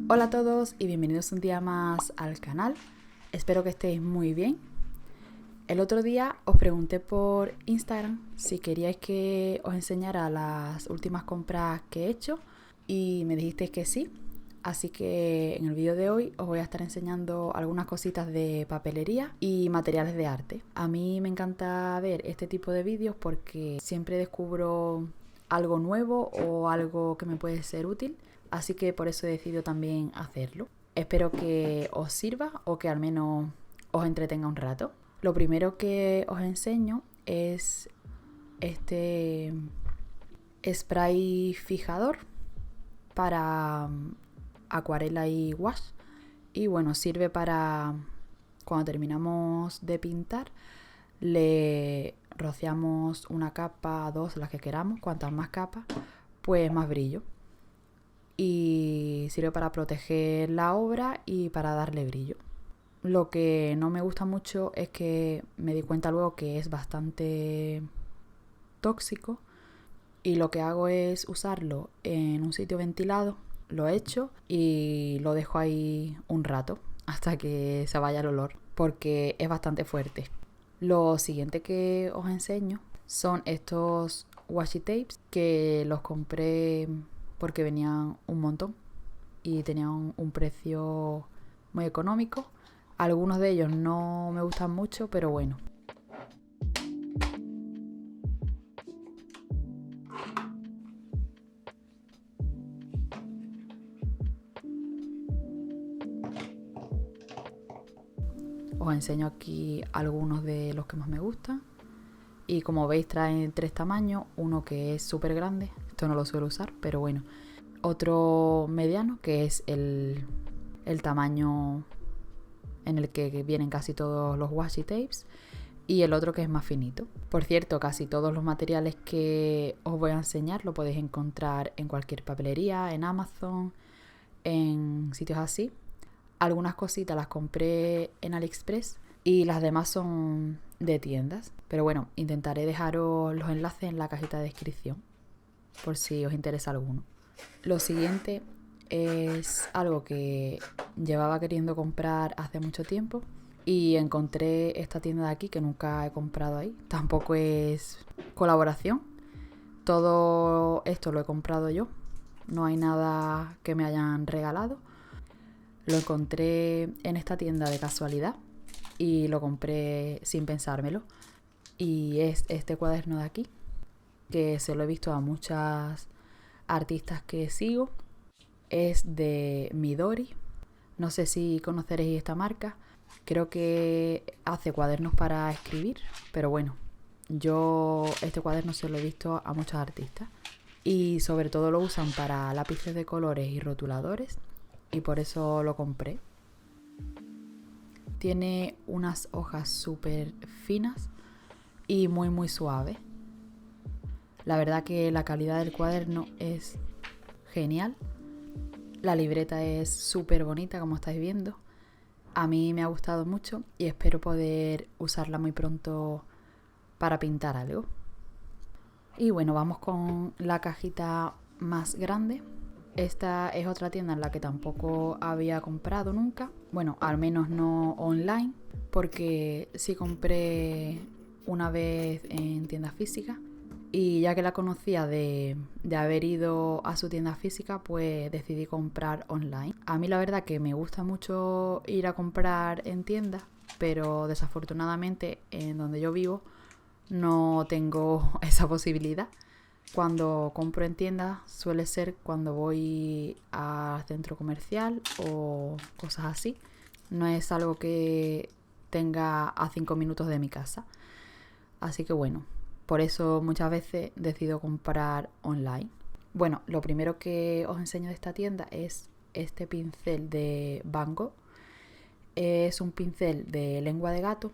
Hola a todos y bienvenidos un día más al canal. Espero que estéis muy bien. El otro día os pregunté por Instagram si queríais que os enseñara las últimas compras que he hecho y me dijisteis que sí. Así que en el vídeo de hoy os voy a estar enseñando algunas cositas de papelería y materiales de arte. A mí me encanta ver este tipo de vídeos porque siempre descubro algo nuevo o algo que me puede ser útil. Así que por eso he decidido también hacerlo. Espero que os sirva o que al menos os entretenga un rato. Lo primero que os enseño es este spray fijador para acuarela y wash. Y bueno, sirve para cuando terminamos de pintar, le rociamos una capa, dos, las que queramos. Cuantas más capas, pues más brillo. Y sirve para proteger la obra y para darle brillo. Lo que no me gusta mucho es que me di cuenta luego que es bastante tóxico y lo que hago es usarlo en un sitio ventilado, lo echo y lo dejo ahí un rato hasta que se vaya el olor porque es bastante fuerte. Lo siguiente que os enseño son estos washi tapes que los compré porque venían un montón y tenían un precio muy económico. Algunos de ellos no me gustan mucho, pero bueno. Os enseño aquí algunos de los que más me gustan. Y como veis traen tres tamaños, uno que es súper grande, esto no lo suelo usar, pero bueno. Otro mediano que es el tamaño en el que vienen casi todos los washi tapes. Y el otro que es más finito. Por cierto, casi todos los materiales que os voy a enseñar lo podéis encontrar en cualquier papelería, en Amazon, en sitios así. Algunas cositas las compré en AliExpress y las demás son de tiendas. Pero bueno, intentaré dejaros los enlaces en la cajita de descripción por si os interesa alguno. Lo siguiente es algo que llevaba queriendo comprar hace mucho tiempo y encontré esta tienda de aquí que nunca he comprado ahí. Tampoco es colaboración. Todo esto lo he comprado yo. No hay nada que me hayan regalado. Lo encontré en esta tienda de casualidad y lo compré sin pensármelo. Y es este cuaderno de aquí, que se lo he visto a muchas artistas que sigo. Es de Midori. No sé si conoceréis esta marca. Creo que hace cuadernos para escribir, pero bueno, yo este cuaderno se lo he visto a muchos artistas. Y sobre todo lo usan para lápices de colores y rotuladores. Y por eso lo compré. Tiene unas hojas súper finas y muy suaves. La verdad que la calidad del cuaderno es genial. La libreta es súper bonita, como estáis viendo. A mí me ha gustado mucho y espero poder usarla muy pronto para pintar algo. Y bueno, vamos con la cajita más grande. Esta es otra tienda en la que tampoco había comprado nunca. Bueno, al menos no online, porque sí compré una vez en tienda física. Y ya que la conocía de haber ido a su tienda física, pues decidí comprar online. A mí la verdad que me gusta mucho ir a comprar en tiendas, pero desafortunadamente en donde yo vivo no tengo esa posibilidad. Cuando compro en tiendas suele ser cuando voy al centro comercial o cosas así. No es algo que tenga a 5 minutos de mi casa. Así que bueno, por eso muchas veces decido comprar online. Bueno, lo primero que os enseño de esta tienda es este pincel de Van Gogh. Es un pincel de lengua de gato.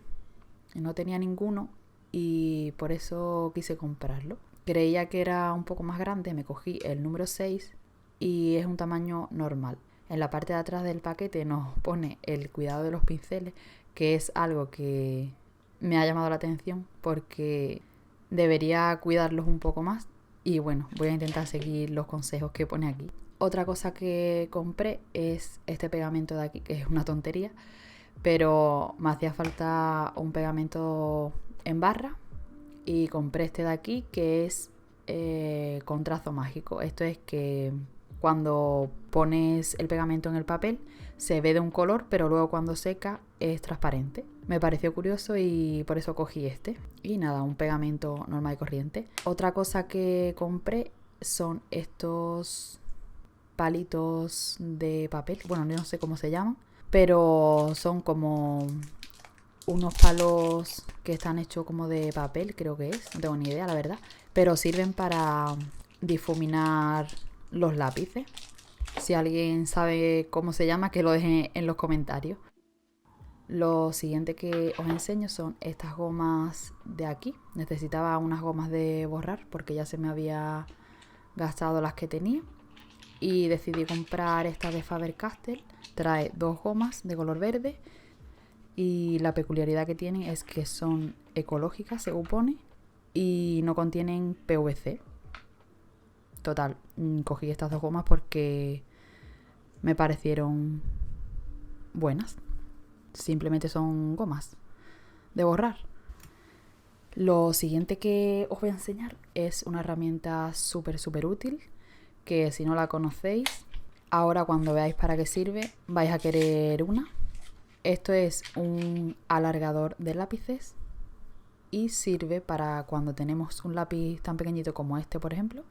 No tenía ninguno y por eso quise comprarlo. Creía que era un poco más grande, me cogí el número 6 y es un tamaño normal. En la parte de atrás del paquete nos pone el cuidado de los pinceles, que es algo que me ha llamado la atención porque debería cuidarlos un poco más y bueno, voy a intentar seguir los consejos que pone aquí. Otra cosa que compré es este pegamento de aquí, que es una tontería, pero me hacía falta un pegamento en barra y compré este de aquí, que es con trazo mágico. Esto es que cuando pones el pegamento en el papel se ve de un color, pero luego cuando seca es transparente. Me pareció curioso y por eso cogí este. Y nada, un pegamento normal y corriente. Otra cosa que compré son estos palitos de papel. Bueno, no sé cómo se llaman, pero son como unos palos que están hechos como de papel, creo que es. No tengo ni idea, la verdad. Pero sirven para difuminar los lápices. Si alguien sabe cómo se llama, que lo deje en los comentarios. Lo siguiente que os enseño son estas gomas de aquí. Necesitaba unas gomas de borrar porque ya se me había gastado las que tenía. Y decidí comprar esta de Faber-Castell. Trae 2 gomas de color verde. Y la peculiaridad que tienen es que son ecológicas, según pone. Y no contienen PVC. Total, cogí estas 2 gomas porque me parecieron buenas. Simplemente son gomas de borrar. Lo siguiente que os voy a enseñar es una herramienta súper útil, que si no la conocéis, ahora cuando veáis para qué sirve, vais a querer una. Esto es un alargador de lápices y sirve para cuando tenemos un lápiz tan pequeñito como este, por ejemplo.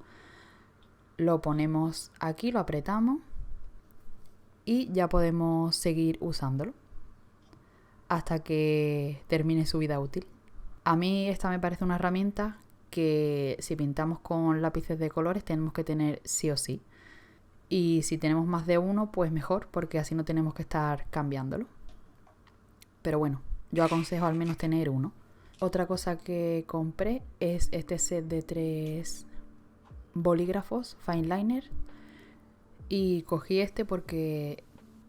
Lo ponemos aquí, lo apretamos y ya podemos seguir usándolo hasta que termine su vida útil. A mí esta me parece una herramienta que si pintamos con lápices de colores tenemos que tener sí o sí. Y si tenemos más de uno, pues mejor, porque así no tenemos que estar cambiándolo. Pero bueno, yo aconsejo al menos tener uno. Otra cosa que compré es este set de 3 bolígrafos Fineliner. Y cogí este porque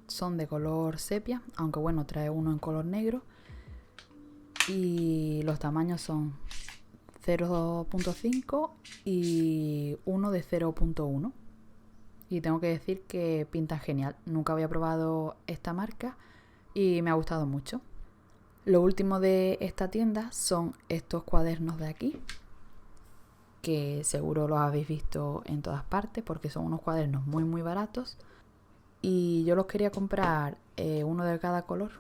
son de color sepia, aunque bueno, trae uno en color negro. Y los tamaños son 0.5 y uno de 0.1. Y tengo que decir que pintan genial. Nunca había probado esta marca y me ha gustado mucho. Lo último de esta tienda son estos cuadernos de aquí, que seguro los habéis visto en todas partes porque son unos cuadernos muy baratos. Y yo los quería comprar uno de cada color.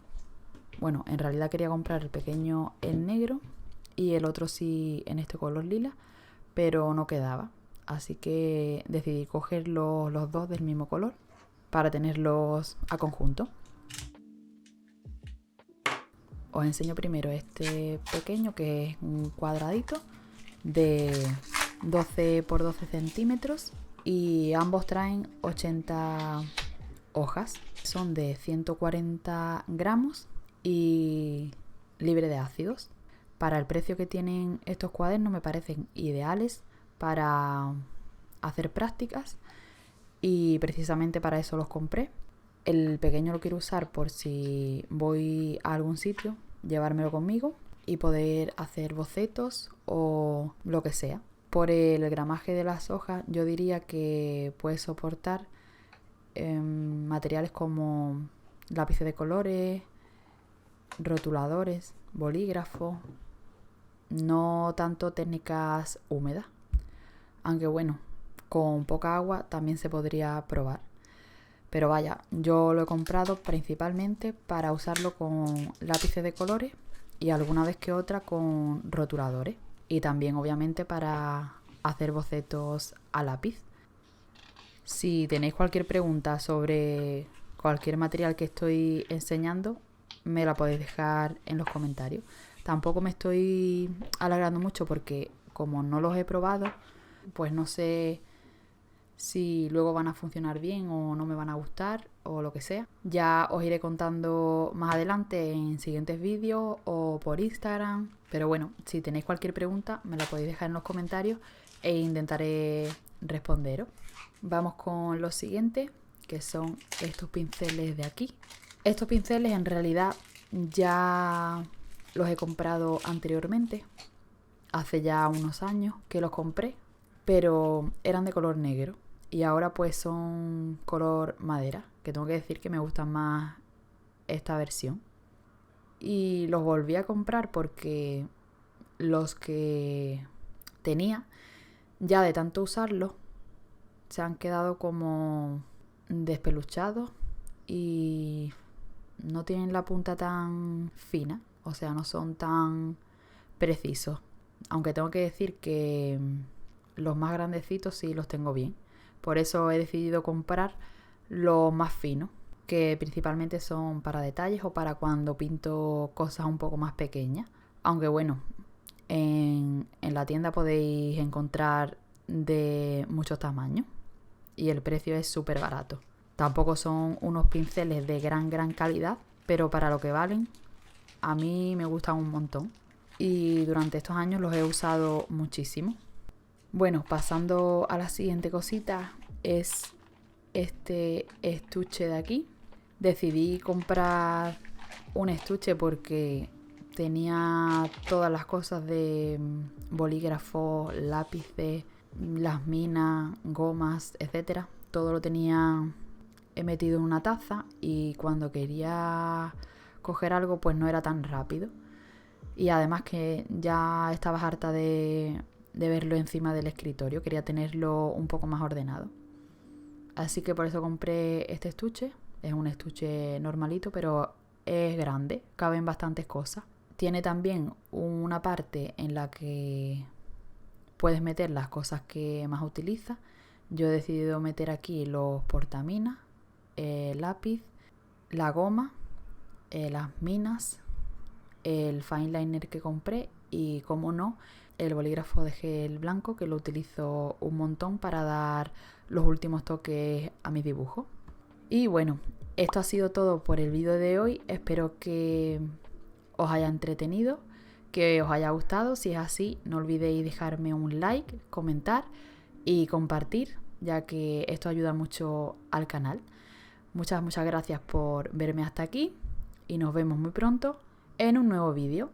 Bueno, en realidad quería comprar el pequeño en negro y el otro sí en este color lila, pero no quedaba. Así que decidí coger los 2 del mismo color para tenerlos a conjunto. Os enseño primero este pequeño, que es un cuadradito de 12 por 12 centímetros y ambos traen 80 hojas. Son de 140 gramos y libre de ácidos. Para el precio que tienen estos cuadernos me parecen ideales para hacer prácticas y precisamente para eso los compré. El pequeño lo quiero usar por si voy a algún sitio, llevármelo conmigo y poder hacer bocetos o lo que sea. Por el gramaje de las hojas yo diría que puede soportar materiales como lápices de colores, rotuladores, bolígrafos, no tanto técnicas húmedas. Aunque bueno, con poca agua también se podría probar. Pero vaya, yo lo he comprado principalmente para usarlo con lápices de colores y alguna vez que otra con rotuladores. Y también obviamente para hacer bocetos a lápiz. Si tenéis cualquier pregunta sobre cualquier material que estoy enseñando, me la podéis dejar en los comentarios. Tampoco me estoy alargando mucho porque como no los he probado, pues no sé si luego van a funcionar bien o no me van a gustar o lo que sea. Ya os iré contando más adelante en siguientes vídeos o por Instagram. Pero bueno, si tenéis cualquier pregunta me la podéis dejar en los comentarios e intentaré responderos. Vamos con lo siguiente, que son estos pinceles de aquí. Estos pinceles en realidad ya los he comprado anteriormente. Hace ya unos años que los compré, pero eran de color negro. y ahora pues son color madera, que tengo que decir que me gusta más esta versión. Y los volví a comprar porque los que tenía, ya de tanto usarlos, se han quedado como despeluchados y no tienen la punta tan fina, o sea, no son tan precisos. Aunque tengo que decir que los más grandecitos sí los tengo bien. Por eso he decidido comprar los más finos, que principalmente son para detalles o para cuando pinto cosas un poco más pequeñas. Aunque bueno, en la tienda podéis encontrar de muchos tamaños y el precio es súper barato. Tampoco son unos pinceles de gran calidad, pero para lo que valen, a mí me gustan un montón. Y durante estos años los he usado muchísimo. Bueno, pasando a la siguiente cosita, es este estuche de aquí. Decidí comprar un estuche porque tenía todas las cosas de bolígrafos, lápices, las minas, gomas, etcétera. Todo lo tenía metido en una taza y cuando quería coger algo pues no era tan rápido. Y además que ya estabas harta de verlo encima del escritorio, quería tenerlo un poco más ordenado. Así que por eso compré este estuche. Es un estuche normalito, pero es grande, caben bastantes cosas. Tiene también una parte en la que puedes meter las cosas que más utilizas. Yo he decidido meter aquí los portaminas, el lápiz, la goma, las minas, el fine liner que compré y, como no, el bolígrafo de gel blanco, que lo utilizo un montón para dar los últimos toques a mis dibujos. Y bueno, esto ha sido todo por el vídeo de hoy. Espero que os haya entretenido, que os haya gustado. Si es así, no olvidéis dejarme un like, comentar y compartir, ya que esto ayuda mucho al canal. Muchas gracias por verme hasta aquí y nos vemos muy pronto en un nuevo vídeo.